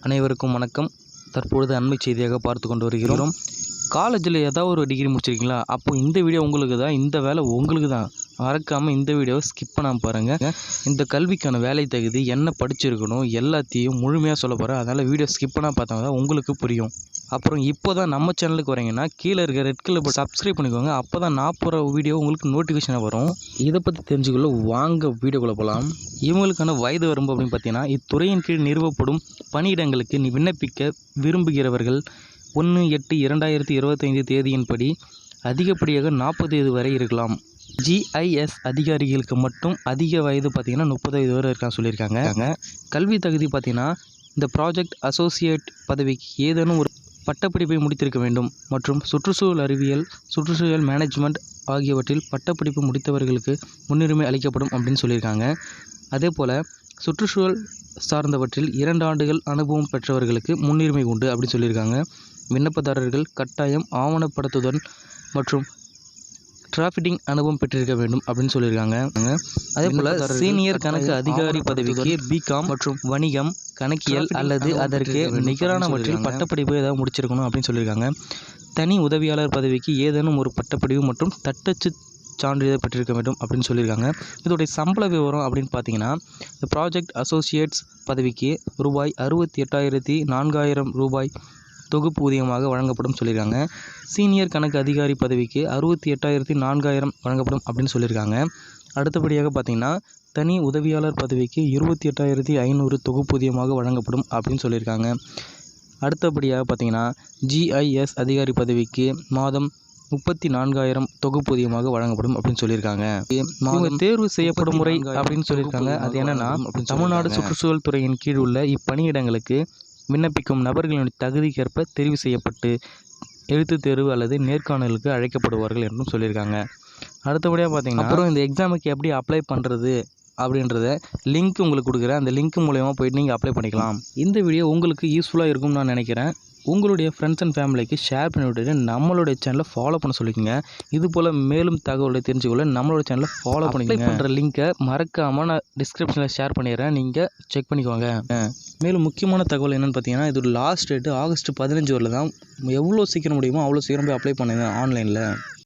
அனைவருக்கும் வணக்கம். தற்பொழுது அண்மை செய்தியாக பார்த்து கொண்டு வருகிறோம். காலேஜில் ஏதாவது ஒரு டிகிரி முடிச்சிருக்கீங்களா? அப்போ இந்த வீடியோ உங்களுக்கு தான், இந்த வேலை உங்களுக்கு தான். மறக்காமல் இந்த வீடியோவை ஸ்கிப் பண்ணாமல் பாருங்கள். இந்த கல்விக்கான வேலை தகுதி என்ன படிச்சிருக்கணும் எல்லாத்தையும் முழுமையாக சொல்ல போகிறேன். அதனால் வீடியோ ஸ்கிப் பண்ணால் பார்த்தா தான் உங்களுக்கு புரியும். அப்புறம் இப்போ தான் நம்ம சேனலுக்கு வரீங்கன்னா கீழே இருக்க ரெட் கலர் பட்டன் சப்ஸ்கிரைப் பண்ணிக்கோங்க. அப்போ தான் நான் போகிற வீடியோ உங்களுக்கு நோட்டிஃபிகேஷனாக வரும். இதை பற்றி தெரிஞ்சுக்கொள்ள வாங்க வீடியோக்குள்ளே போகலாம். இவங்களுக்கான வயது வரம்பு அப்படின்னு பார்த்தீங்கன்னா, இத்துறையின் கீழ் நிறுவப்படும் பணியிடங்களுக்கு விண்ணப்பிக்க விரும்புகிறவர்கள் 1/8/2025 தேதியின்படி அதிகப்படியாக 40 வயது வரை இருக்கலாம். GIS அதிகாரிகளுக்கு மட்டும் அதிக வயது பார்த்திங்கன்னா 30 வயது வரை இருக்கான்னு சொல்லியிருக்காங்க. கல்வி தகுதி பார்த்திங்கன்னா, இந்த ப்ராஜெக்ட் அசோசியேட் பதவிக்கு ஏதேனும் ஒரு பட்டப்படிப்பை முடித்திருக்க வேண்டும் மற்றும் சுற்றுச்சூழல் அறிவியல், சுற்றுச்சூழல் மேனேஜ்மெண்ட் ஆகியவற்றில் பட்டப்படிப்பு முடித்தவர்களுக்கு முன்னுரிமை அளிக்கப்படும் அப்படின்னு சொல்லியிருக்காங்க. அதே போல் சுற்றுச்சூழல் சார்ந்தவற்றில் 2 ஆண்டுகள் அனுபவம் பெற்றவர்களுக்கு முன்னுரிமை உண்டு அப்படின்னு சொல்லியிருக்காங்க. விண்ணப்பதாரர்கள் கட்டாயம் ஆவணப்படுத்துதல் மற்றும் டிராஃபிட்டிங் அனுபவம் பெற்றிருக்க வேண்டும் அப்படின்னு சொல்லியிருக்காங்க. அதே போல் சீனியர் கணக்கு அதிகாரி பதவிக்கு பிகாம் மற்றும் வணிகம், கணக்கியல் அல்லது அதற்கு நிகரானவற்றில் பட்டப்படிப்பு ஏதாவது முடிச்சிருக்கணும் அப்படின்னு சொல்லியிருக்காங்க. தனி உதவியாளர் பதவிக்கு ஏதேனும் ஒரு பட்டப்படிப்பு மற்றும் தட்டச்சு சான்றிதழ் பெற்றிருக்க வேண்டும் அப்படின்னு சொல்லியிருக்காங்க. இதோடைய சம்பள விவரம் அப்படின்னு பார்த்தீங்கன்னா, இந்த ப்ராஜெக்ட் அசோசியேட்ஸ் பதவிக்கு ரூபாய் 68,400 தொகுப்பூதியமாக வழங்கப்படும் சொல்லியிருக்காங்க. சீனியர் கணக்கு அதிகாரி பதவிக்கு 68,400 வழங்கப்படும் அப்படின்னு சொல்லியிருக்காங்க. அடுத்தபடியாக பார்த்தீங்கன்னா, தனி உதவியாளர் பதவிக்கு 28,500 தொகுப்பூதியமாக வழங்கப்படும் அப்படின்னு சொல்லியிருக்காங்க. அடுத்தபடியாக பார்த்தீங்கன்னா, GIS அதிகாரி பதவிக்கு மாதம் 34,000 தொகுப்பூதியமாக வழங்கப்படும் அப்படின்னு சொல்லியிருக்காங்க. இவங்க தேர்வு செய்யப்படும் முறை அப்படின்னு சொல்லியிருக்காங்க. அது என்னென்னா, தமிழ்நாடு சுற்றுச்சூழல் துறையின் கீழ் உள்ள இப்பணியிடங்களுக்கு விண்ணப்பிக்கும் நபர்களின் தகுதிக்கேற்ப தெரிவு செய்யப்பட்டு எழுத்துத் தேர்வு அல்லது நேர்காணலுக்கு அழைக்கப்படுவார்கள் என்றும் சொல்லியிருக்காங்க. அடுத்தபடியாக பார்த்தீங்கன்னா, அப்புறம் இந்த எக்ஸாமுக்கு எப்படி அப்ளை பண்ணுறது அப்படின்றத லிங்க் உங்களுக்கு கொடுக்குறேன். அந்த லிங்க் மூலயமா போயிட்டு நீங்கள் அப்ளை பண்ணிக்கலாம். இந்த வீடியோ உங்களுக்கு யூஸ்ஃபுல்லாக இருக்கும்னு நான் நினைக்கிறேன். உங்களுடைய ஃப்ரெண்ட்ஸ் அண்ட் ஃபேமிலிக்கு ஷேர் பண்ணி விட்டுட்டு நம்மளுடைய சேனலை ஃபாலோ பண்ண சொல்லிக்கோங்க. இது போல் மேலும் தகவலை தெரிஞ்சுக்கொள்ள நம்மளோட சேனலை ஃபாலோ பண்ணிக்கோங்க. பண்ணுற லிங்க்கை மறக்காமல் நான் டிஸ்கிரிப்ஷனில் ஷேர் பண்ணிடுறேன். நீங்கள் செக் பண்ணிக்கோங்க. மேலும் முக்கியமான தகவல் என்னென்னு பார்த்தீங்கன்னா, இது லாஸ்ட் டேட்டு ஆகஸ்ட் 15 வரல தான். எவ்வளோ சீக்கிரம் முடியுமோ அவ்வளோ சீக்கிரம் போய் அப்ளை பண்ணுங்கள் ஆன்லைனில்.